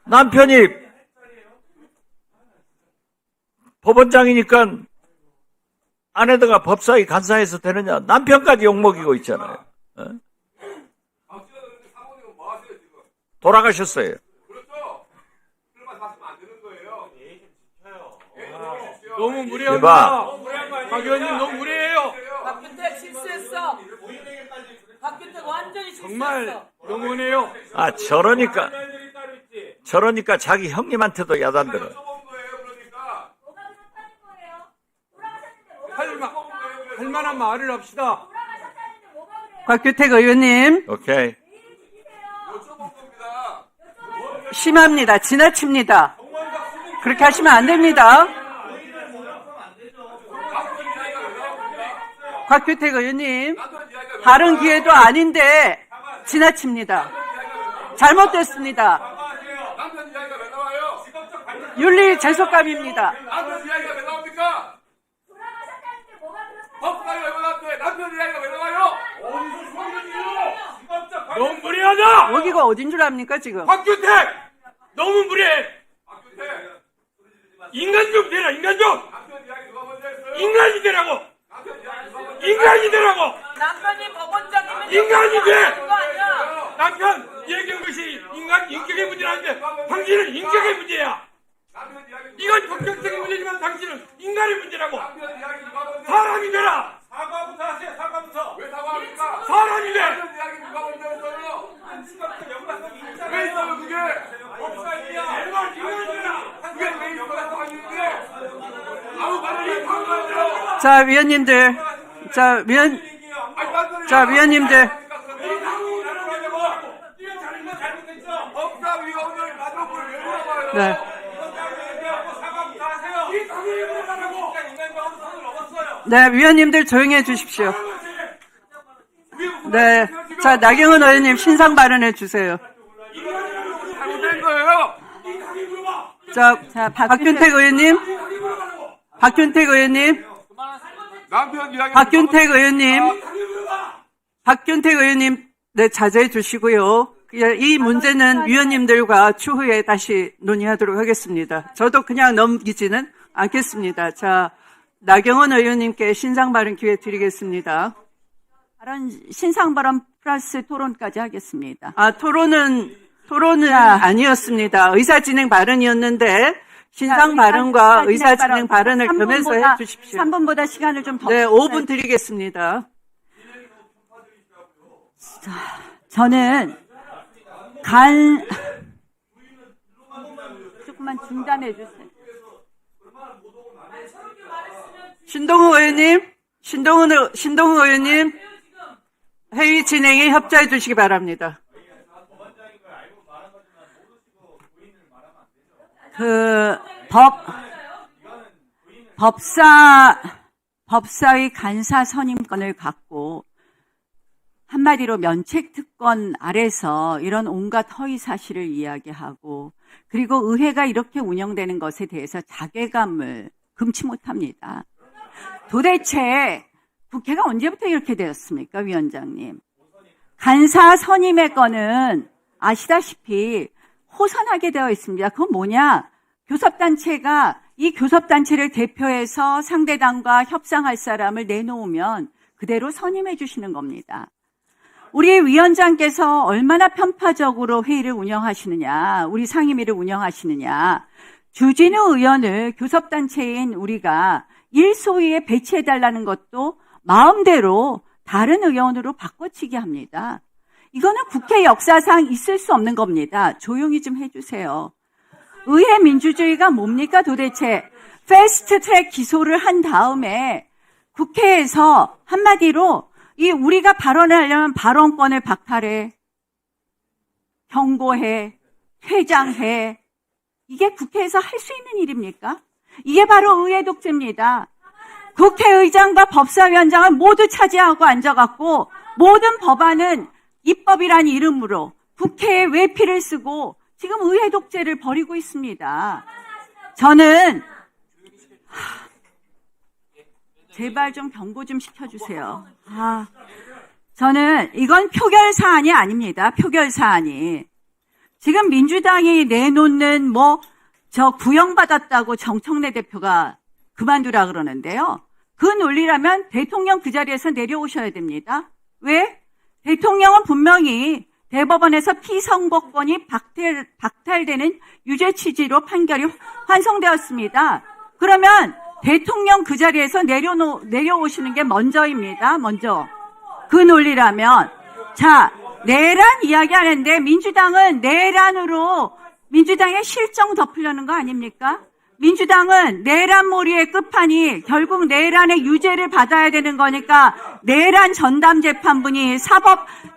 남편이 법원장이니까 아내들과 법사위 간사해서 되느냐? 남편까지 욕먹이고 있잖아요. 어? 돌아가셨어요. 너무 무례합니다. 박 의원님 너무 무례해요. 박균택 실수했어. 박균택 완전히 실수했어. 정말 너무네요. 아, 저러니까 자기 형님한테도 야단들어. 할 만한 말을 합시다. 박규택 의원님, 오케이. 심합니다. 지나칩니다. 그렇게 하시면 안 됩니다. 박규택 의원님, 다른 기회도 아닌데 지나칩니다. 잘못됐습니다. 윤리 제속감입니다. 남편 이야기가 왜 나옵니까? 법사위 의원한테 남편 이야기가 왜 나와요? 너무 무례하다. 여기가 어딘 줄 압니까 지금? 박규택 너무 무례해. 인간 좀 되라. 인간 좀. 인간이 되라고. 인간이 되라고. 남편이 법원장이면 인간이 돼. 그거 아니야. 남편 얘기한 것이 인간 인격의 문제라는데 당신은 인격의 문제야. 이건 법격적인 문제지만 당신은 인간의 문제라고. 사람이 되라. 사과부터 하세요. 사과부터. 왜 사과합니까? 사람이 돼. 남편 이야기 누가 먼저 했어요? 왜 있어요 그게? 법사위야. 인간이 되라. 그게 왜 있어요? 아닌데. 아무 말이 방관돼요. 자, 위원님들. 위원님들. 법사위원을 가족을 왜 물어봐요? 네. 네, 위원님들 조용히 해 주십시오. 네. 자, 나경원 의원님 신상 발언해 주세요. 잘못된 거예요. 자, 박균택 의원님. 박균택 의원님. 남편 이야기. 박균택 의원님. 박균택 의원님. 네, 자제해 주시고요. 이 문제는 위원님들과 추후에 다시 논의하도록 하겠습니다. 저도 그냥 넘기지는 않겠습니다. 자, 나경원 의원님께 신상 발언 기회 드리겠습니다. 신상 발언 플러스 토론까지 하겠습니다. 토론은 아니었습니다. 의사진행 발언이었는데 신상 발언과 의사진행 발언을 겸해서 해 주십시오. 3분보다 시간을 좀 더. 네, 5분 드리겠습니다. 저는 조금만 중단해 주세요. 신동우 의원님, 회의 진행에 협조해 주시기 바랍니다. 법사위 간사 선임권을 갖고 한마디로 면책특권 아래서 이런 온갖 허위 사실을 이야기하고, 그리고 의회가 이렇게 운영되는 것에 대해서 자괴감을 금치 못합니다. 도대체 국회가 언제부터 이렇게 되었습니까, 위원장님? 간사 선임의 건은 아시다시피 호선하게 되어 있습니다. 그건 뭐냐? 교섭단체가 이 교섭단체를 대표해서 상대당과 협상할 사람을 내놓으면 그대로 선임해 주시는 겁니다. 우리 위원장께서 얼마나 편파적으로 회의를 운영하시느냐, 우리 상임위를 운영하시느냐, 주진우 의원을 교섭단체인 우리가 일소위에 배치해달라는 것도 마음대로 다른 의원으로 바꿔치기 합니다. 이거는 국회 역사상 있을 수 없는 겁니다. 조용히 좀 해주세요. 의회 민주주의가 뭡니까 도대체? 패스트트랙 기소를 한 다음에 국회에서 한마디로 우리가 발언을 하려면 발언권을 박탈해, 경고해, 퇴장해. 이게 국회에서 할 수 있는 일입니까? 이게 바로 의회 독재입니다. 국회의장과 법사위원장을 모두 차지하고 앉아갖고 모든 법안은 입법이라는 이름으로 국회에 외피를 쓰고 지금 의회 독재를 벌이고 있습니다. 저는 제발 좀 경고 좀 시켜주세요. 저는 이건 표결 사안이 아닙니다. 표결 사안이. 지금 민주당이 내놓는 저 구형받았다고 정청래 대표가 그만두라 그러는데요. 그 논리라면 대통령 그 자리에서 내려오셔야 됩니다. 왜? 대통령은 분명히 대법원에서 피선거권이 박탈되는 유죄 취지로 판결이 환송되었습니다. 그러면 대통령 그 자리에서 내려오시는 게 먼저입니다. 먼저. 그 논리라면. 자, 내란 이야기 하는데 민주당은 내란으로 민주당의 실정 덮으려는 거 아닙니까? 민주당은 내란몰이의 끝판이 결국 내란의 유죄를 받아야 되는 거니까 내란 전담 재판분이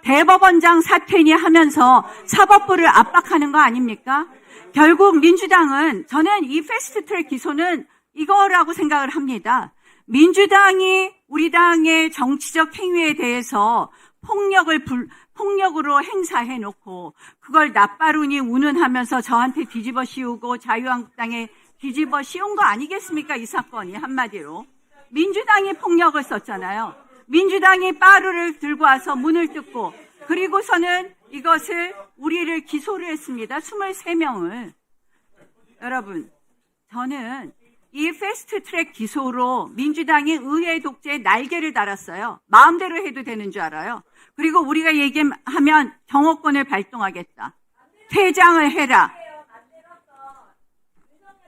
대법원장 사퇴니 하면서 사법부를 압박하는 거 아닙니까? 결국 민주당은 저는 이 패스트트랙 기소는 이거라고 생각을 합니다. 민주당이 우리 당의 정치적 행위에 대해서 폭력으로 행사해놓고 그걸 나빠루니 운운하면서 저한테 뒤집어 씌우고 자유한국당에 뒤집어 씌운 거 아니겠습니까? 이 사건이 한마디로. 민주당이 폭력을 썼잖아요. 민주당이 빠루를 들고 와서 문을 뜯고 그리고서는 이것을 우리를 기소를 했습니다. 23명을. 여러분, 저는 이 패스트트랙 기소로 민주당이 의회 독재에 날개를 달았어요. 마음대로 해도 되는 줄 알아요. 그리고 우리가 얘기하면 경호권을 발동하겠다. 퇴장을 해라.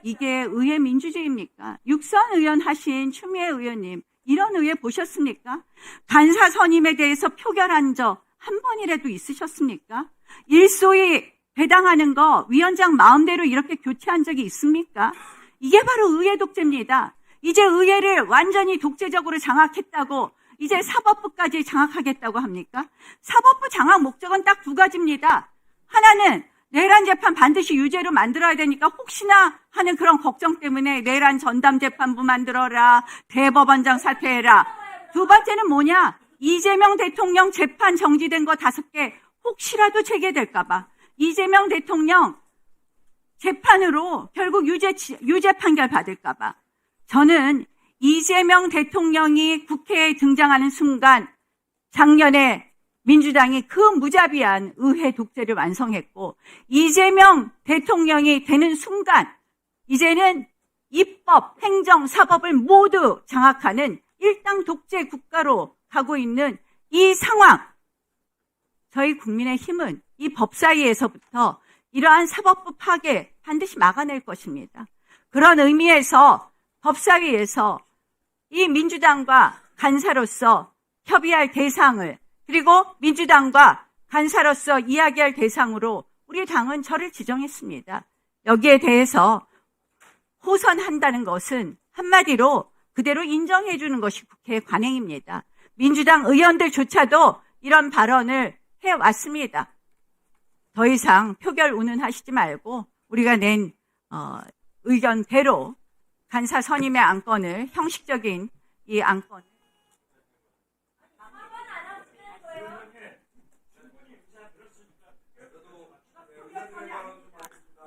이게 의회 민주주의입니까? 육선 의원 하신 추미애 의원님, 이런 의회 보셨습니까? 간사 선임에 대해서 표결한 적 한 번이라도 있으셨습니까? 일소위 배당하는 거 위원장 마음대로 이렇게 교체한 적이 있습니까? 이게 바로 의회 독재입니다. 이제 의회를 완전히 독재적으로 장악했다고 이제 사법부까지 장악하겠다고 합니까? 사법부 장악 목적은 딱 두 가지입니다. 하나는 내란 재판 반드시 유죄로 만들어야 되니까 혹시나 하는 그런 걱정 때문에 내란 전담 재판부 만들어라, 대법원장 사퇴해라. 두 번째는 뭐냐? 이재명 대통령 재판 정지된 거 5개 혹시라도 재개될까봐. 이재명 대통령 재판으로 결국 유죄 판결 받을까봐. 저는 이재명 대통령이 국회에 등장하는 순간 작년에 민주당이 그 무자비한 의회 독재를 완성했고 이재명 대통령이 되는 순간 이제는 입법, 행정, 사법을 모두 장악하는 일당 독재 국가로 가고 있는 이 상황. 저희 국민의힘은 이 법사위에서부터 이러한 사법부 파괴 반드시 막아낼 것입니다. 그런 의미에서 법사위에서 이 민주당과 간사로서 협의할 대상을 그리고 민주당과 간사로서 이야기할 대상으로 우리 당은 저를 지정했습니다. 여기에 대해서 호선한다는 것은 한마디로 그대로 인정해 주는 것이 국회의 관행입니다. 민주당 의원들조차도 이런 발언을 해왔습니다. 더 이상 표결 운운하시지 말고 우리가 낸 의견대로 간사 선임의 안건을 형식적인 이 안건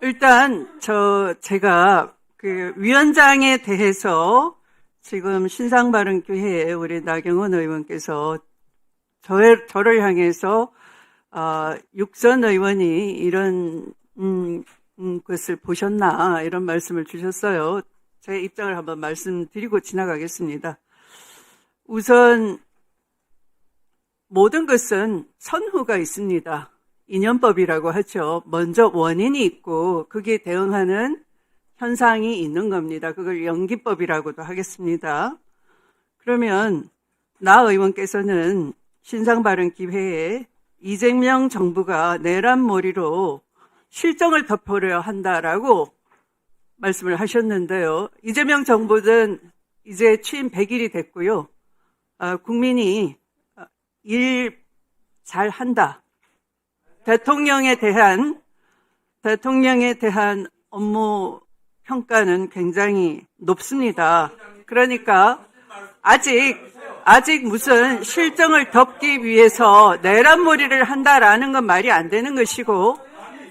일단 제가 그 위원장에 대해서 지금 신상바른교회에 우리 나경원 의원께서 저를 향해서 육선 의원이 이런 것을 보셨나 이런 말씀을 주셨어요. 제 입장을 한번 말씀드리고 지나가겠습니다. 우선 모든 것은 선후가 있습니다. 인연법이라고 하죠. 먼저 원인이 있고 거기에 대응하는 현상이 있는 겁니다. 그걸 연기법이라고도 하겠습니다. 그러면 나 의원께서는 신상바른기회에 이재명 정부가 내란몰이로 실정을 덮으려 한다라고 말씀을 하셨는데요. 이재명 정부는 이제 취임 100일이 됐고요. 국민이 일 잘한다. 대통령에 대한 업무 평가는 굉장히 높습니다. 그러니까 아직 무슨 실정을 덮기 위해서 내란몰이를 한다라는 건 말이 안 되는 것이고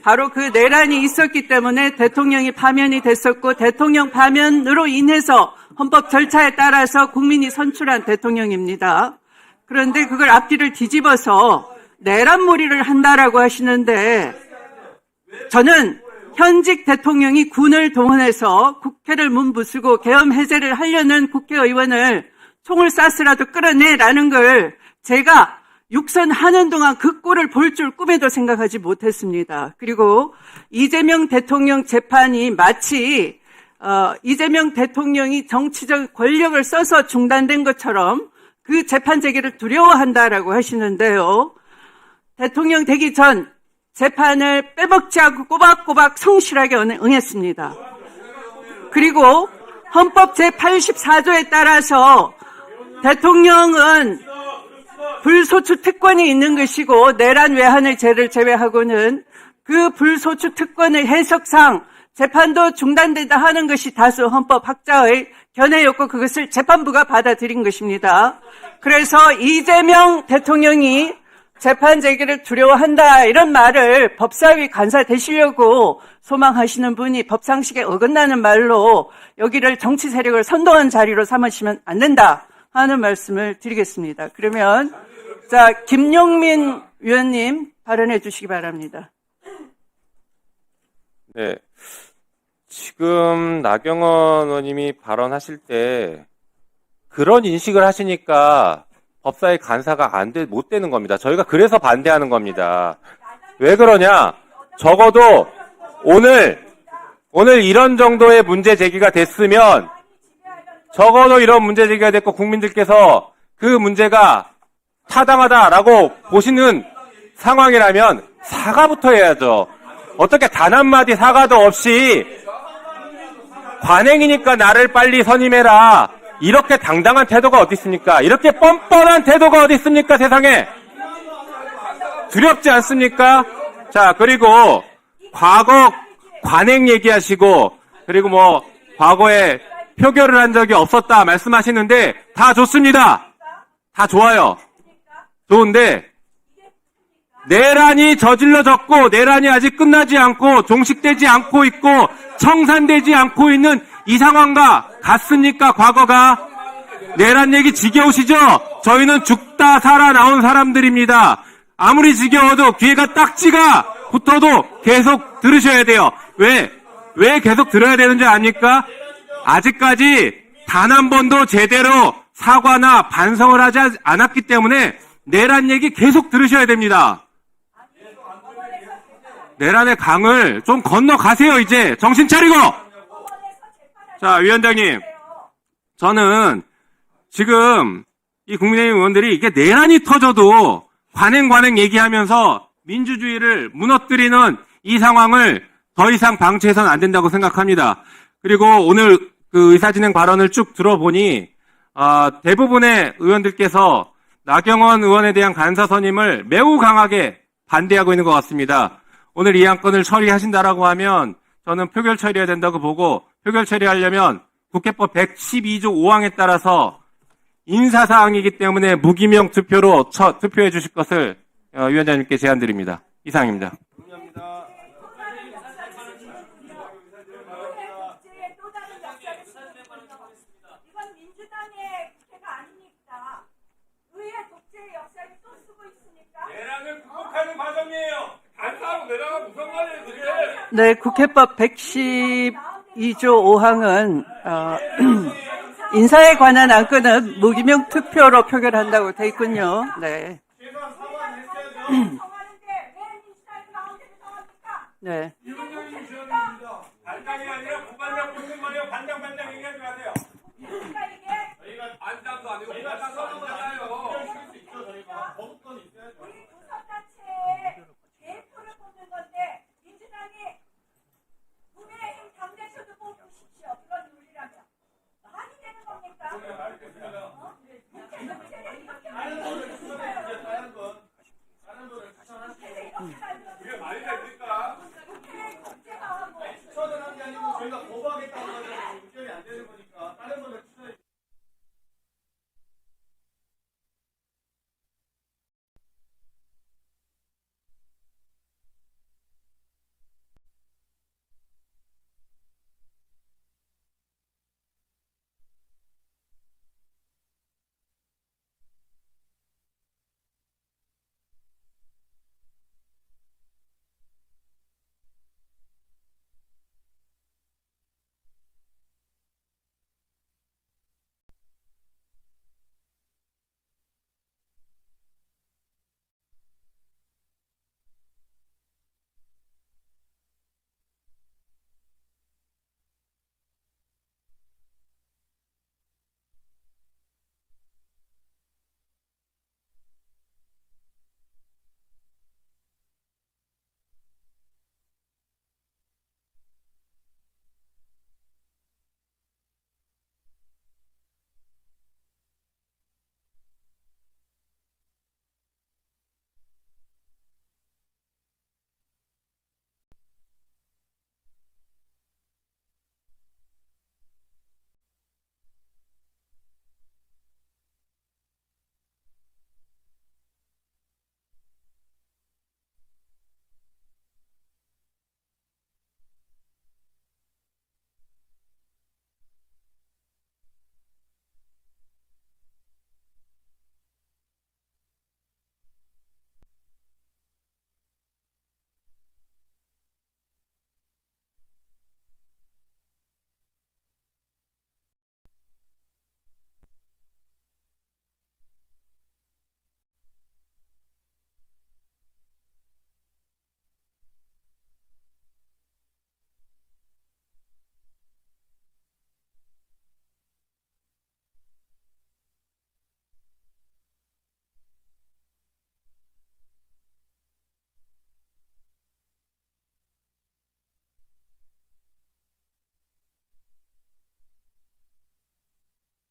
바로 그 내란이 있었기 때문에 대통령이 파면이 됐었고 대통령 파면으로 인해서 헌법 절차에 따라서 국민이 선출한 대통령입니다. 그런데 그걸 앞뒤를 뒤집어서 내란몰이를 한다라고 하시는데 저는 현직 대통령이 군을 동원해서 국회를 문부수고 계엄 해제를 하려는 국회의원을 총을 쏴서라도 끌어내라는 걸 제가 육선하는 동안 그 꼴을 볼 줄 꿈에도 생각하지 못했습니다. 그리고 이재명 대통령 재판이 마치 이재명 대통령이 정치적 권력을 써서 중단된 것처럼 그 재판 제기를 두려워한다라고 하시는데요. 대통령 되기 전 재판을 빼먹지 않고 꼬박꼬박 성실하게 응했습니다. 그리고 헌법 제84조에 따라서 대통령은 불소추 특권이 있는 것이고 내란 외환의 죄를 제외하고는 그 불소추 특권의 해석상 재판도 중단된다 하는 것이 다수 헌법학자의 견해였고 그것을 재판부가 받아들인 것입니다. 그래서 이재명 대통령이 재판 제기를 두려워한다 이런 말을 법사위 간사 되시려고 소망하시는 분이 법상식에 어긋나는 말로 여기를 정치 세력을 선동한 자리로 삼으시면 안 된다 하는 말씀을 드리겠습니다. 그러면 자 김용민 위원님 발언해 주시기 바랍니다. 네. 지금 나경원 의원님이 발언하실 때 그런 인식을 하시니까 법사위 간사가 못 되는 겁니다. 저희가 그래서 반대하는 겁니다. 왜 그러냐? 적어도 오늘 이런 정도의 문제 제기가 됐으면 적어도 이런 문제 제기가 됐고 국민들께서 그 문제가 타당하다라고 보시는 상황이라면 사과부터 해야죠. 어떻게 단 한마디 사과도 없이 관행이니까 나를 빨리 선임해라. 이렇게 당당한 태도가 어디 있습니까? 이렇게 뻔뻔한 태도가 어디 있습니까? 세상에. 두렵지 않습니까? 자, 그리고 과거 관행 얘기하시고 그리고 뭐 과거에 표결을 한 적이 없었다 말씀하시는데 다 좋습니다. 다 좋아요. 좋은데 내란이 저질러졌고 내란이 아직 끝나지 않고 종식되지 않고 있고 청산되지 않고 있는 이 상황과 같습니까? 과거가? 내란 얘기 지겨우시죠? 저희는 죽다 살아나온 사람들입니다. 아무리 지겨워도 귀에가 딱지가 붙어도 계속 들으셔야 돼요. 왜 계속 들어야 되는지 아닙니까? 아직까지 단 한 번도 제대로 사과나 반성을 하지 않았기 때문에 내란 얘기 계속 들으셔야 됩니다. 내란의 강을 좀 건너가세요, 이제. 정신 차리고! 자, 위원장님. 저는 지금 이 국민의힘 의원들이 이게 내란이 터져도 관행 얘기하면서 민주주의를 무너뜨리는 이 상황을 더 이상 방치해서는 안 된다고 생각합니다. 그리고 오늘 그 의사진행 발언을 쭉 들어보니, 대부분의 의원들께서 나경원 의원에 대한 간사 선임을 매우 강하게 반대하고 있는 것 같습니다. 오늘 이 안건을 처리하신다라고 하면 저는 표결 처리해야 된다고 보고 표결 처리하려면 국회법 112조 5항에 따라서 인사사항이기 때문에 무기명 투표로 투표해 주실 것을 위원장님께 제안드립니다. 이상입니다. 이건 민주당의 국회가 아닙니다. 의회 독재의 역사를 또 쓰고 있습니까? 내란을 극복하는 과정이에요. 간사하고 내란은 무슨 말이에요, 그게? 네, 국회법 112조 5항은 인사에 관한 안건은 무기명 투표로 표결한다고 돼 있군요. 네. 네. 반장이 아니라 부반장 뽑는 거예요. 반장 얘기